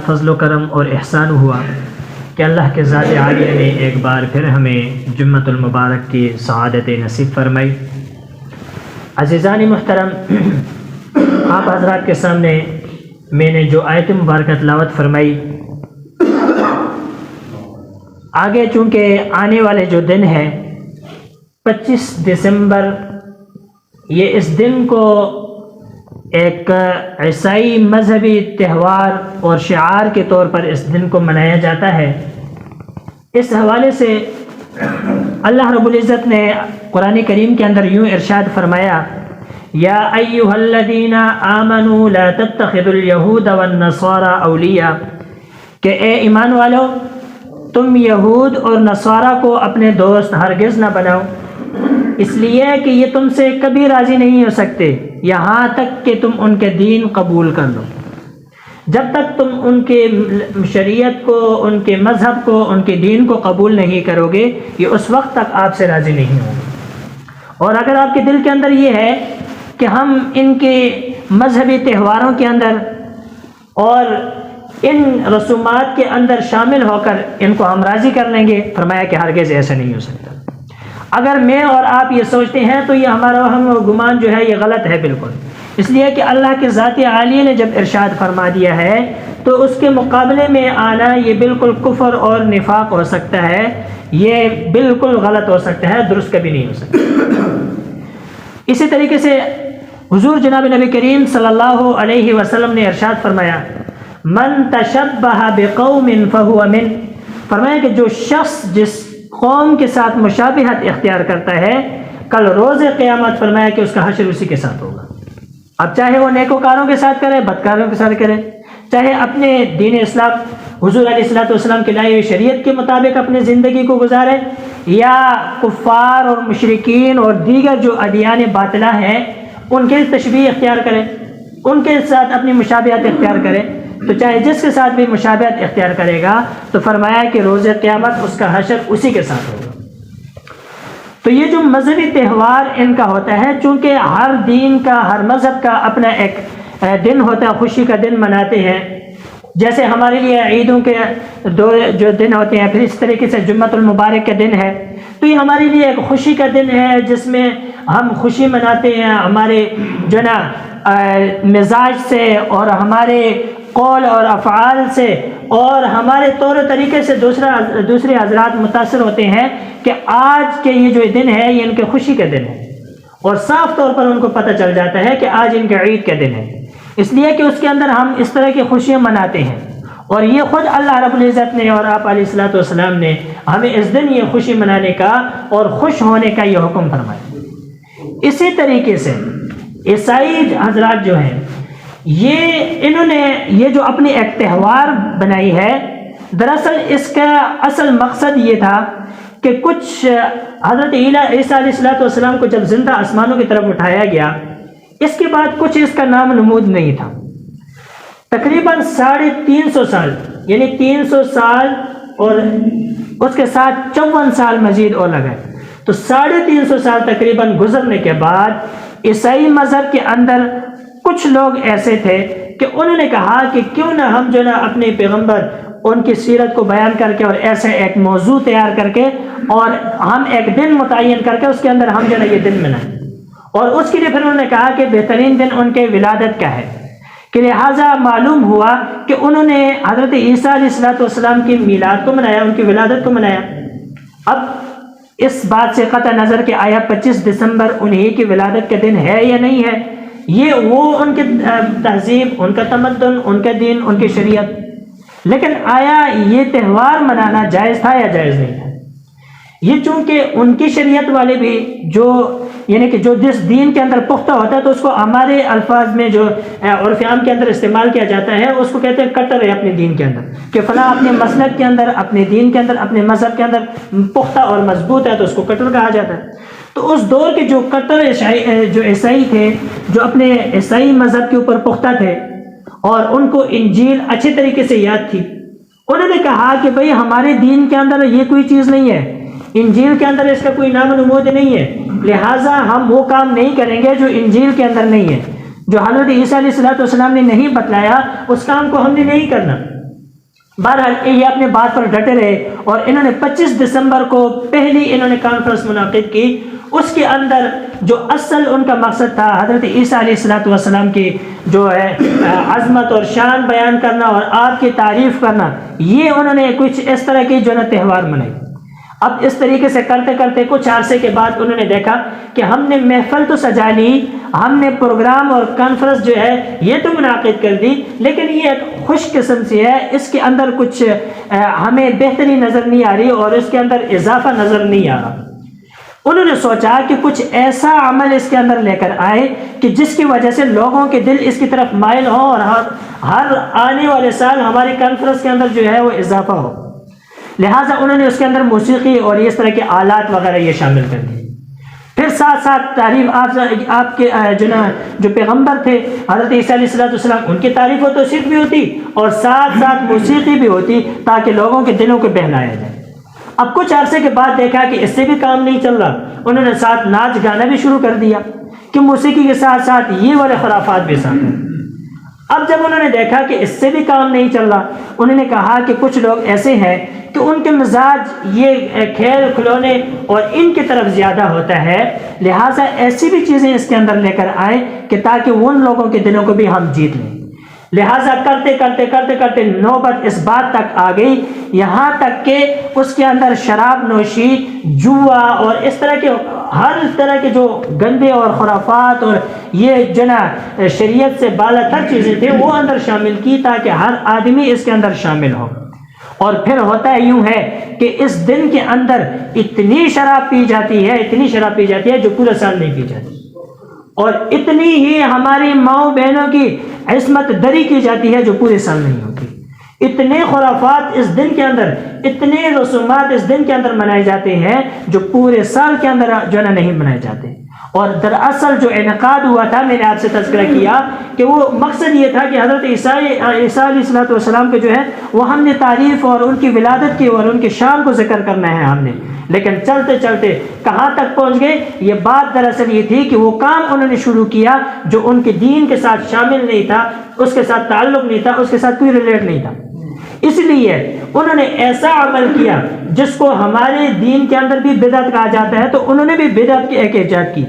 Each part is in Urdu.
فضل و کرم اور احسان ہوا کہ اللہ کے ذات عالیہ نے ایک بار پھر ہمیں جمعۃ المبارک کی سعادت نصیب فرمائی۔ عزیزان محترم، آپ حضرات کے سامنے میں نے جو آیت مبارکہ تلاوت فرمائی، آگے چونکہ آنے والے جو دن ہے 25 دسمبر، یہ اس دن کو ایک عیسائی مذہبی تہوار اور شعار کے طور پر اس دن کو منایا جاتا ہے۔ اس حوالے سے اللہ رب العزت نے قرآن کریم کے اندر یوں ارشاد فرمایا، یا ایھا الذین آمنوا لا تتخذوا اليہود والنصارى اولیاء، کہ اے ایمان والو تم یہود اور نصارہ کو اپنے دوست ہرگز نہ بناؤ، اس لیے کہ یہ تم سے کبھی راضی نہیں ہو سکتے یہاں تک کہ تم ان کے دین قبول کر لو۔ جب تک تم ان کے شریعت کو، ان کے مذہب کو، ان کے دین کو قبول نہیں کرو گے، یہ اس وقت تک آپ سے راضی نہیں ہوں گے۔ اور اگر آپ کے دل کے اندر یہ ہے کہ ہم ان کے مذہبی تہواروں کے اندر اور ان رسومات کے اندر شامل ہو کر ان کو ہم راضی کر لیں گے، فرمایا کہ ہرگز ایسا نہیں ہو سکتا۔ اگر میں اور آپ یہ سوچتے ہیں تو یہ ہمارا وہم و گمان جو ہے یہ غلط ہے بالکل، اس لیے کہ اللہ کے ذات عالیہ نے جب ارشاد فرما دیا ہے تو اس کے مقابلے میں آنا یہ بالکل کفر اور نفاق ہو سکتا ہے، یہ بالکل غلط ہو سکتا ہے، درست کبھی نہیں ہو سکتا۔ اسی طریقے سے حضور جناب نبی کریم صلی اللہ علیہ وسلم نے ارشاد فرمایا، من تشبہ بقوم فہو من، فرمایا کہ جو شخص جس قوم کے ساتھ مشابہت اختیار کرتا ہے، کل روز قیامت فرمایا کہ اس کا حشر اسی کے ساتھ ہوگا۔ اب چاہے وہ نیکوکاروں کے ساتھ کرے، بدکاروں کے ساتھ کرے، چاہے اپنے دین اسلام حضور علیہ الصلوۃ والسلام کے لائے ہوئے شریعت کے مطابق اپنی زندگی کو گزارے، یا کفار اور مشرکین اور دیگر جو ادیان باطلہ ہیں ان کے تشبیہ اختیار کرے، ان کے ساتھ اپنی مشابہت اختیار کرے، تو چاہے جس کے ساتھ بھی مشابہت اختیار کرے گا تو فرمایا کہ روز قیامت اس کا حشر اسی کے ساتھ ہوگا۔ تو یہ جو مذہبی تہوار ان کا ہوتا ہے، چونکہ ہر دین کا، ہر مذہب کا اپنا ایک دن ہوتا ہے، خوشی کا دن مناتے ہیں، جیسے ہمارے لیے عیدوں کے دو جو دن ہوتے ہیں، پھر اس طریقے سے جمعۃ المبارک کا دن ہے، تو یہ ہمارے لیے ایک خوشی کا دن ہے جس میں ہم خوشی مناتے ہیں، ہمارے جو نا مزاج سے اور ہمارے قول اور افعال سے اور ہمارے طور و طریقے سے دوسرے حضرات متاثر ہوتے ہیں کہ آج کے یہ جو دن ہے یہ ان کے خوشی کا دن ہے، اور صاف طور پر ان کو پتہ چل جاتا ہے کہ آج ان کے عید کا دن ہے، اس لیے کہ اس کے اندر ہم اس طرح کی خوشیاں مناتے ہیں، اور یہ خود اللہ رب العزت نے اور آپ علیہ الصلوۃ والسلام نے ہمیں اس دن یہ خوشی منانے کا اور خوش ہونے کا یہ حکم فرمایا۔ اسی طریقے سے عیسائی حضرات جو ہیں، انہوں نے یہ جو اپنی ایک تہوار بنائی ہے، دراصل اس کا اصل مقصد یہ تھا کہ کچھ حضرت عیسیٰ علیہ الصلوۃ والسلام کو جب زندہ آسمانوں کی طرف اٹھایا گیا، اس کے بعد کچھ اس کا نام نمود نہیں تھا، تقریباً 350 سال، یعنی 300 سال اور اس کے ساتھ 54 سال مزید اور لگے، تو 350 سال تقریباً گزرنے کے بعد عیسائی مذہب کے اندر کچھ لوگ ایسے تھے کہ انہوں نے کہا کہ کیوں نہ ہم جو نا اپنے پیغمبر ان کی سیرت کو بیان کر کے اور ایسے ایک موضوع تیار کر کے اور ہم ایک دن متعین کر کے اس کے اندر ہم جو نا یہ دن منائیں، اور اس کے لیے پھر انہوں نے کہا کہ بہترین دن ان کے ولادت کا ہے، کہ لہٰذا معلوم ہوا کہ انہوں نے حضرت عیسیٰ علیہ الصلوۃ والسلام کی میلاد کو منایا، ان کی ولادت کو منایا۔ اب اس بات سے قطع نظر کہ آیا 25 دسمبر انہی کی ولادت کا دن ہے یا نہیں ہے، یہ وہ ان کی تہذیب، ان کا تمدن، ان کا دین، ان کی شریعت، لیکن آیا یہ تہوار منانا جائز تھا یا جائز نہیں تھا؟ یہ چونکہ ان کی شریعت والے بھی جو یعنی کہ جو جس دین کے اندر پختہ ہوتا ہے تو اس کو ہمارے الفاظ میں جو عرف عام کے اندر استعمال کیا جاتا ہے اس کو کہتے ہیں کٹر ہے اپنے دین کے اندر، کہ فلاں اپنے مسلک کے اندر، اپنے دین کے اندر، اپنے مذہب کے اندر پختہ اور مضبوط ہے تو اس کو کٹر کہا جاتا ہے۔ تو اس دور کے جو کٹر جو عیسائی تھے، جو اپنے عیسائی مذہب کے اوپر پختہ تھے اور ان کو انجیل اچھے طریقے سے یاد تھی، انہوں نے کہا کہ بھئی ہمارے دین کے اندر یہ کوئی چیز نہیں ہے، انجیل کے اندر اس کا کوئی نام و نمود نہیں ہے، لہٰذا ہم وہ کام نہیں کریں گے جو انجیل کے اندر نہیں ہے۔ جو حضرت عیسیٰ علیہ السلام نے نہیں بتلایا اس کام کو ہم نے نہیں کرنا۔ بہرحال یہ اپنے بات پر ڈٹے رہے اور انہوں نے 25 دسمبر کو پہلی انہوں نے کانفرنس منعقد کی۔ اس کے اندر جو اصل ان کا مقصد تھا حضرت عیسیٰ علیہ السلام کی جو ہے عظمت اور شان بیان کرنا اور آپ کی تعریف کرنا، یہ انہوں نے کچھ اس طرح کی جو ہے تہوار منائی۔ اب اس طریقے سے کرتے کرتے کچھ عرصے کے بعد انہوں نے دیکھا کہ ہم نے محفل تو سجا لی، ہم نے پروگرام اور کانفرنس جو ہے یہ تو منعقد کر دی، لیکن یہ ایک خوش قسم سی ہے، اس کے اندر کچھ ہمیں بہتری نظر نہیں آ رہی اور اس کے اندر اضافہ نظر نہیں آ رہا۔ انہوں نے سوچا کہ کچھ ایسا عمل اس کے اندر لے کر آئے کہ جس کی وجہ سے لوگوں کے دل اس کی طرف مائل ہوں اور ہر آنے والے سال ہماری کانفرنس کے اندر جو ہے وہ اضافہ ہو۔ لہٰذا انہوں نے اس کے اندر موسیقی اور اس طرح کے آلات وغیرہ یہ شامل کر دیے۔ پھر ساتھ ساتھ تعریف آپ کے جو پیغمبر تھے حضرت عیسیٰ علیہ السلام، ان کی تعریف و توصیف بھی ہوتی اور ساتھ ساتھ موسیقی بھی ہوتی تاکہ لوگوں کے دلوں کو بہلایا جائے۔ اب کچھ عرصے کے بعد دیکھا کہ اس سے بھی کام نہیں چل رہا، انہوں نے ساتھ ناچ گانا بھی شروع کر دیا کہ موسیقی کے ساتھ ساتھ یہ والے خرافات بھی ساتھ ہیں۔ اب جب انہوں نے دیکھا کہ اس سے بھی کام نہیں چل رہا، انہوں نے کہا کہ کچھ لوگ ایسے ہیں کہ ان کے مزاج یہ کھیل کھلونے اور ان کی طرف زیادہ ہوتا ہے، لہٰذا ایسی بھی چیزیں اس کے اندر لے کر آئیں کہ تاکہ ان لوگوں کے دلوں کو بھی ہم جیت لیں۔ لہٰذا کرتے نوبت اس بات تک آ گئی، یہاں تک کہ اس کے اندر شراب نوشی، جوا اور اس طرح کے ہر طرح کے جو گندے اور خرافات اور یہ شریعت سے بالا تر چیزیں تھیں وہ اندر شامل کی تاکہ ہر آدمی اس کے اندر شامل ہو۔ اور پھر ہوتا ہے یوں ہے کہ اس دن کے اندر اتنی شراب پی جاتی ہے جو پورا سال نہیں پی جاتی، اور اتنی ہی ہماری ماؤں بہنوں کی عصمت دری کی جاتی ہے جو پورے سال نہیں ہوتی۔ اتنے خرافات اس دن کے اندر، اتنے رسومات اس دن کے اندر منائے جاتے ہیں جو پورے سال کے اندر جو ہے نہیں منائے جاتے۔ اور دراصل جو انعقاد ہوا تھا، میں نے آپ سے تذکرہ کیا کہ وہ مقصد یہ تھا کہ حضرت عیسیٰ علیہ السلام کے جو ہے وہ ہم نے تعریف اور ان کی ولادت کی اور ان کی شان کو ذکر کرنا ہے ہم نے، لیکن چلتے چلتے کہاں تک پہنچ گئے؟ یہ بات دراصل یہ تھی کہ وہ کام انہوں نے شروع کیا جو ان کے دین کے ساتھ شامل نہیں تھا، اس کے ساتھ تعلق نہیں تھا، اس کے ساتھ کوئی ریلیٹ نہیں تھا۔ اس لیے انہوں نے ایسا عمل کیا جس کو ہمارے دین کے اندر بھی بدعت کہا جاتا ہے، تو انہوں نے بھی بدعت کی ایک ایجاد کی،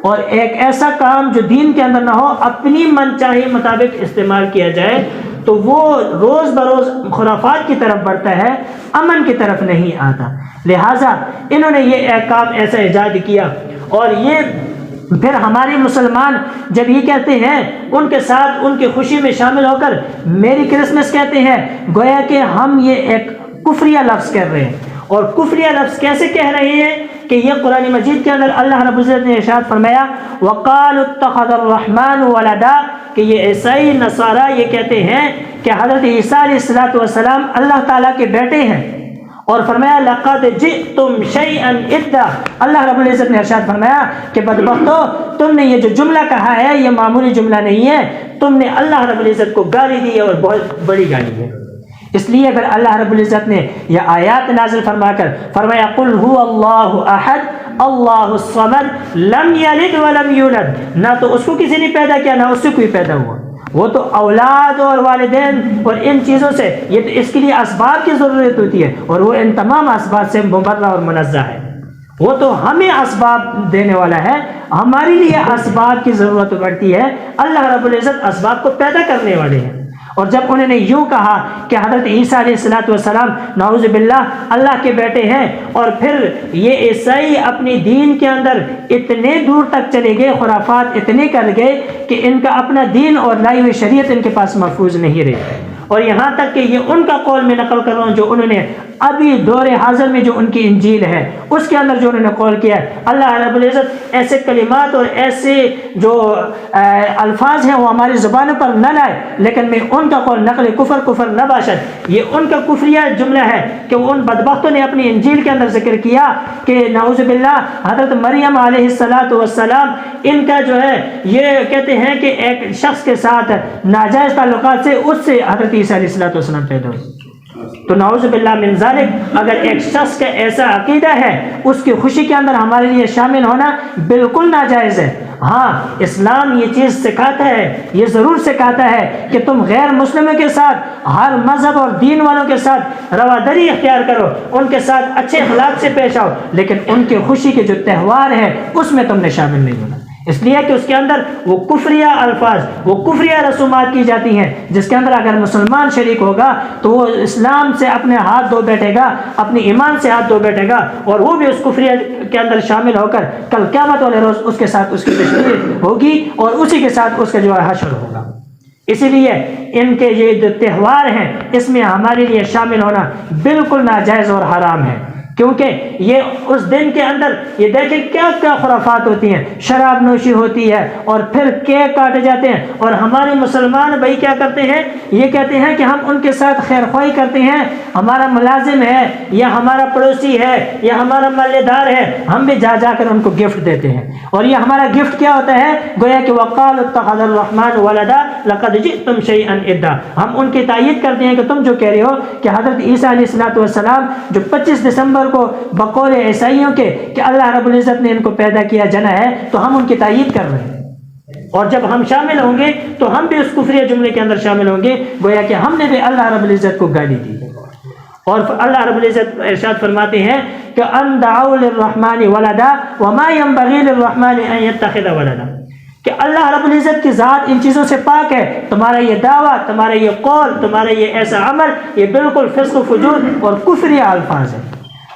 اور ایک ایسا کام جو دین کے اندر نہ ہو اپنی من چاہے مطابق استعمال کیا جائے تو وہ روز بروز خرافات کی طرف بڑھتا ہے، امن کی طرف نہیں آتا۔ لہٰذا انہوں نے یہ ایک کام ایسا ایجاد کیا، اور یہ پھر ہمارے مسلمان جب یہ کہتے ہیں ان کے ساتھ ان کی خوشی میں شامل ہو کر میری کرسمس کہتے ہیں، گویا کہ ہم یہ ایک کفریہ لفظ کہہ رہے ہیں۔ اور کفریہ لفظ کیسے کہہ رہے ہیں کہ یہ قرآن مجید کے اندر اللہ رب العزت نے ارشاد فرمایا وَقَالُوا اتَّخَذَ الرَّحْمَنُ وَلَدًا، کہ یہ عیسائی نصارہ یہ کہتے ہیں کہ حضرت عیسیٰ علیہ السلام اللہ تعالیٰ کے بیٹے ہیں، اور فرمایا لَقَدْ جِئْتُمْ شَيْئًا إِدًّا، اللہ رب العزت نے ارشاد فرمایا کہ بدبختو، تم نے یہ جو جملہ کہا ہے یہ معمولی جملہ نہیں ہے، تم نے اللہ رب العزت کو گالی دی ہے اور بہت بڑی گالی ہے۔ اس لیے اگر اللہ رب العزت نے یہ آیات نازل فرما کر فرمایا قُلْ هُوَ اللَّهُ أَحَدٌ اللَّهُ الصَّمَدُ لَمْ يَلِدْ وَلَمْ يُولَدْ، نہ تو اس کو کسی نے پیدا کیا نہ اس سے کوئی پیدا ہوا، وہ تو اولاد اور والدین اور ان چیزوں سے، یہ تو اس کے لیے اسباب کی ضرورت ہوتی ہے، اور وہ ان تمام اسباب سے مبرہ اور منزہ ہے۔ وہ تو ہمیں اسباب دینے والا ہے، ہمارے لیے اسباب کی ضرورت پڑتی ہے، اللہ رب العزت اسباب کو پیدا کرنے والے ہیں۔ اور جب انہوں نے یوں کہا کہ حضرت عیسیٰ علیہ السلام نعوذ باللہ اللہ کے بیٹے ہیں، اور پھر یہ عیسائی اپنی دین کے اندر اتنے دور تک چلے گئے، خرافات اتنے کر گئے کہ ان کا اپنا دین اور لائی ہوئی شریعت ان کے پاس محفوظ نہیں رہی۔ اور یہاں تک کہ یہ ان کا قول میں نقل کر رہا ہوں جو انہوں نے ابھی دور حاضر میں جو ان کی انجیل ہے اس کے اندر جو انہوں نے قول کیا ہے، اللہ رب العزت ایسے کلمات اور ایسے جو الفاظ ہیں وہ ہماری زبانوں پر نہ لائے، لیکن میں ان کا قول نقل کفر نہ باشد، یہ ان کا کفریہ جملہ ہے کہ وہ ان بدبختوں نے اپنی انجیل کے اندر ذکر کیا کہ نعوذ باللہ حضرت مریم علیہ السلام ان کا جو ہے یہ کہتے ہیں کہ ایک شخص کے ساتھ ناجائز تعلقات سے اس سے حضرت عیسیٰ علیہ السلام پیدا ہوئے۔ تو نعوذ باللہ من ذالک، اگر ایک شخص کا ایسا عقیدہ ہے اس کی خوشی کے اندر ہمارے لیے شامل ہونا بالکل ناجائز ہے۔ ہاں اسلام یہ چیز سکھاتا ہے، یہ ضرور سکھاتا ہے کہ تم غیر مسلموں کے ساتھ، ہر مذہب اور دین والوں کے ساتھ رواداری اختیار کرو، ان کے ساتھ اچھے اخلاق سے پیش آؤ، لیکن ان کی خوشی کے جو تہوار ہیں اس میں تم نے شامل نہیں ہونا، اس لیے کہ اس کے اندر وہ کفریہ الفاظ، وہ کفریہ رسومات کی جاتی ہیں، جس کے اندر اگر مسلمان شریک ہوگا تو وہ اسلام سے اپنے ہاتھ دھو بیٹھے گا، اپنے ایمان سے ہاتھ دھو بیٹھے گا، اور وہ بھی اس کفریہ کے اندر شامل ہو کر کل قیامت والے روز اس کے ساتھ اس کی تشریح ہوگی اور اسی کے ساتھ اس کا جو ہے حشر ہوگا۔ اسی لیے ان کے یہ جو تہوار ہیں اس میں ہمارے لیے شامل ہونا بالکل ناجائز اور حرام ہے، کیونکہ یہ اس دن کے اندر یہ دیکھیں کیا کیا خرافات ہوتی ہیں، شراب نوشی ہوتی ہے اور پھر کیک کاٹے جاتے ہیں، اور ہمارے مسلمان بھائی کیا کرتے ہیں، یہ کہتے ہیں کہ ہم ان کے ساتھ خیر خواہی کرتے ہیں، ہمارا ملازم ہے یا ہمارا پڑوسی ہے یا ہمارا محلے دار ہے، ہم بھی جا کر ان کو گفٹ دیتے ہیں، اور یہ ہمارا گفٹ کیا ہوتا ہے، گویا کہ وقالوا اتخذ الرحمن ولدا لقد جئتم شیئا ادا، ہم ان کی تائید کرتے ہیں کہ تم جو کہہ رہے ہو کہ حضرت عیسیٰ علیہ السلام جو 25 دسمبر کو بقول عیسائیوں کے کہ اللہ رب العزت نے ان کو پیدا کیا جنا ہے، تو ہم ان کی تائید کر رہے ہیں، اور جب ہم شامل ہوں گے تو ہم بھی اس کفریہ جملے کے اندر شامل ہوں گے، گویا کہ ہم نے بھی اللہ رب العزت کو گالی دی ہے۔ اور اللہ رب العزت ارشاد فرماتے ہیں کہ ان دعوا للرحمن ولدا وما ينبغي للرحمن ان يتخذ ولدا، کہ اللہ رب العزت کی ذات ان چیزوں سے پاک ہے، تمہارا یہ دعویٰ، تمہارا یہ قول، تمہارا یہ ایسا عمل، یہ بالکل فسق و فجور اور کفریہ الفاظ ہے۔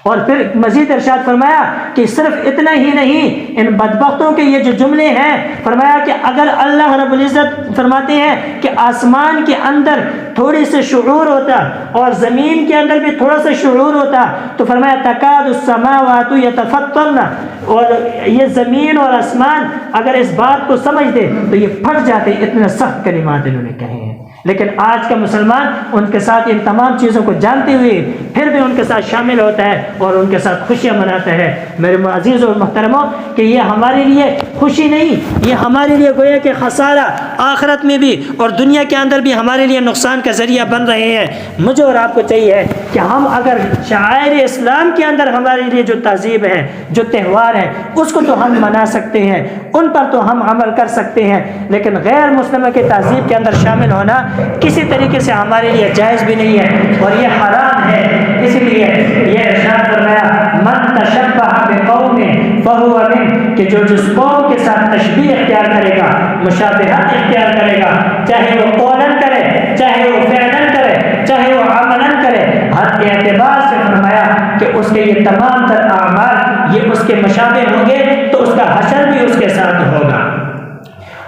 اور پھر مزید ارشاد فرمایا کہ صرف اتنا ہی نہیں، ان بدبختوں کے یہ جو جملے ہیں، فرمایا کہ اگر اللہ رب العزت فرماتے ہیں کہ آسمان کے اندر تھوڑی سے شعور ہوتا اور زمین کے اندر بھی تھوڑا سا شعور ہوتا تو فرمایا تکاد السماوات یتفطرن، اور یہ زمین اور آسمان اگر اس بات کو سمجھ دے تو یہ پھٹ جاتے، اتنے سخت کلمات انہوں نے کہے ہیں۔ لیکن آج کا مسلمان ان کے ساتھ ان تمام چیزوں کو جانتے ہوئے پھر بھی ان کے ساتھ شامل ہوتا ہے اور ان کے ساتھ خوشیاں مناتا ہے۔ میرے معزز اور محترموں، کہ یہ ہمارے لیے خوشی نہیں، یہ ہمارے لیے گویا کہ خسارہ آخرت میں بھی اور دنیا کے اندر بھی ہمارے لیے نقصان کا ذریعہ بن رہے ہیں۔ مجھے اور آپ کو چاہیے کہ ہم اگر شعائر اسلام کے اندر ہمارے لیے جو تہذیب ہے، جو تہوار ہے، اس کو تو ہم منا سکتے ہیں، ان پر تو ہم عمل کر سکتے ہیں، لیکن غیر مسلموں کے تہذیب کے اندر شامل ہونا کسی طریقے سے ہمارے لیے جائز بھی نہیں ہے اور یہ حرام ہے۔ اس لیے یہ ارشاد فرمایا من تشبہ بقوم فہو من، کہ جو جس قوم کے ساتھ تشبیہ اختیار کرے گا، مشابہت اختیار کرے گا، چاہے وہ قولاً کرے، چاہے وہ فعلاً کرے، چاہے وہ عملاً کرے، ہر اعتبار سے فرمایا کہ اس کے یہ تمام تر اعمال یہ اس کے مشابہ ہوں گے تو اس کا حشر بھی اس کے ساتھ ہوگا۔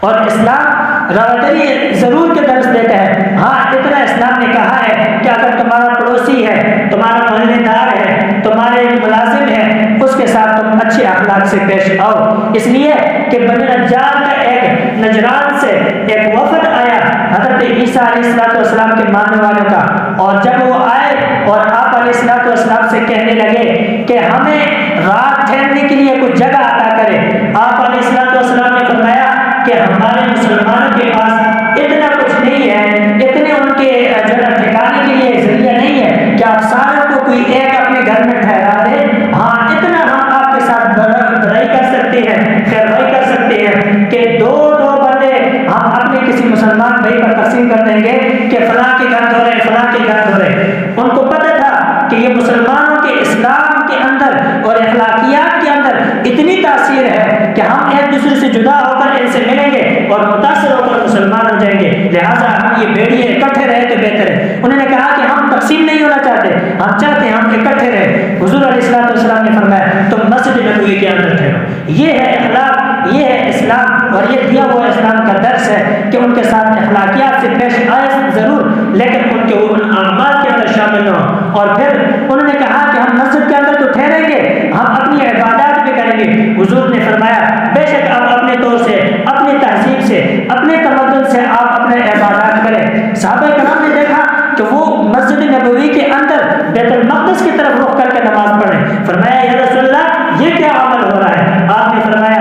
اور اسلام رواداری ضرور کے درس دیتا ہے، ہاں اتنا اسلام نے کہا ہے کہ اگر تمہارا پڑوسی ہے، تمہارا محلے دار ہے، تمہارے ملازم ہے، اس کے ساتھ تم اچھے اخلاق سے پیش آؤ، اس لیے کہ بنی نجار کا ایک نجران سے ایک وفد آیا حضرت عیسیٰ علیہ السلام کے ماننے والوں کا، اور جب وہ آئے اور آپ علیہ السلام سے کہنے لگے کہ ہمیں رات ٹھہرنے کے لیے کچھ جگہ عطا کرے، آپ علیہ السلام نے فرمایا کہ ہمارے مسلمانوں کے پاس اتنا کچھ نہیں ہے، اتنے ان کے ٹھکانے کے لیے ذریعہ نہیں ہے کہ آپ ساروں کو کوئی ایک اپنے گھر میں ٹھہرا دیں، ہاں اتنا ہم آپ کے ساتھ بڑائی کر سکتے ہیں، خیرخواہی کر سکتے ہیں کہ دو بندے ہم اپنے کسی مسلمان بھائی پر تقسیم کر دیں گے کہ فلاں کے گھر دھو رہے، فلاں کے گھر دھو رہے۔ ان کو پتہ تھا کہ یہ مسلمانوں کے اسلام کے اندر اور اخلاقیات کے اندر اتنی تاثیر ہے کہ ہم ایک دوسرے سے جدا ہو کر ان سے ملیں گے اور متاثر ہو کر مسلمان ہو جائیں گے، لہٰذا ہم یہ بھیڑیے اکٹھے رہے تو بہتر ہے۔ انہوں نے کہا کہ ہم تقسیم نہیں ہونا چاہتے، ہم چاہتے ہیں ہم اکٹھے رہے۔ حضور علیہ السلام نے فرمایا تم مسجد نبوی کے اندر ٹھہرو۔ یہ ہے اخلاق، یہ ہے اسلام، اور یہ دیا ہوا اسلام کا درس ہے کہ ان کے ساتھ اخلاقیات سے پیش آئے ضرور، لیکن ان کے ان اعمال کے اندر شامل نہ ہو۔ اور پھر انہوں نے کہا کہ ہم مسجد کے اندر تو ٹھہریں گے، ہم اپنی عبادات بھی کریں گے۔ حضور نے فرمایا بے شک آپ اپنے طور سے، اپنی تہذیب سے، اپنے تمدن سے آپ اپنے عبادات کریں۔ صحابہ کرام نے دیکھا کہ وہ مسجد نبوی کے اندر بیت المقدس کی طرف رخ کر کے نماز پڑھیں۔ فرمایا یا رسول اللہ یہ کیا عمل ہو رہا ہے؟ آپ نے فرمایا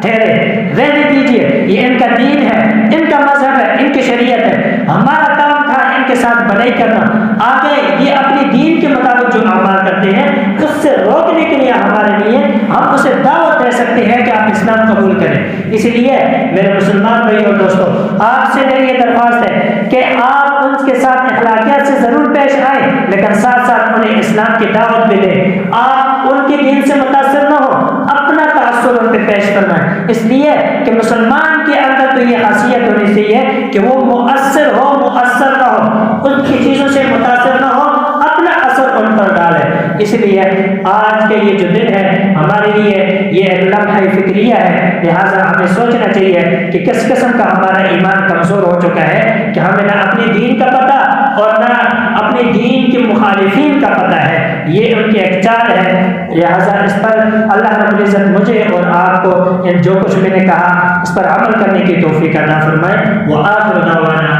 ٹھہرے، رہنے دیجیے، یہ ان کا دین ہے، ان کا مذہب ہے، ان کی شریعت ہے، ہمارا کام تھا ان کے ساتھ بڑائی کرنا، آگے یہ اپنی دین کے مطابق جو اعمال کرتے ہیں اس سے روکنے کے لیے ہمارے لیے ہم اسے دعوت دے سکتے ہیں کہ آپ اسلام قبول کریں۔ اسی لیے میرے مسلمان بھائی اور دوستو، آپ سے میری یہ درخواست ہے کہ آپ ان کے ساتھ اخلاقیات سے ضرور پیش آئیں، لیکن ساتھ ساتھ انہیں اسلام کی دعوت بھی دیں۔ آپ ان کے دین سے متاثر نہ ہو، اپنا تاثر ان پہ پیش فرمائیں، اس لیے کہ مسلمان کے اندر تو یہ خاصیت ہونی چاہیے کہ وہ مؤثر ہو، مؤثر نہ ہو، ان کی چیزوں سے متاثر نہ ہو، اپنا اثر ان پر ڈالے۔ اس لیے آج کے یہ جو دن ہے ہمارے لیے یہ ایک لمحہ فکریہ ہے، لہٰذا ہمیں سوچنا چاہیے کہ کس قسم کا ہمارا ایمان کمزور ہو چکا ہے کہ ہمیں نہ اپنے دین کا پتہ اور نہ اپنے دین کے مخالفین کا پتہ ہے، یہ ان کی ایک چال ہے۔ لہٰذا اس پر اللہ رب العزت مجھے اور آپ کو جو کچھ میں نے کہا اس پر عمل کرنے کی توفیق عطا فرمائے۔ وآخر دعوانا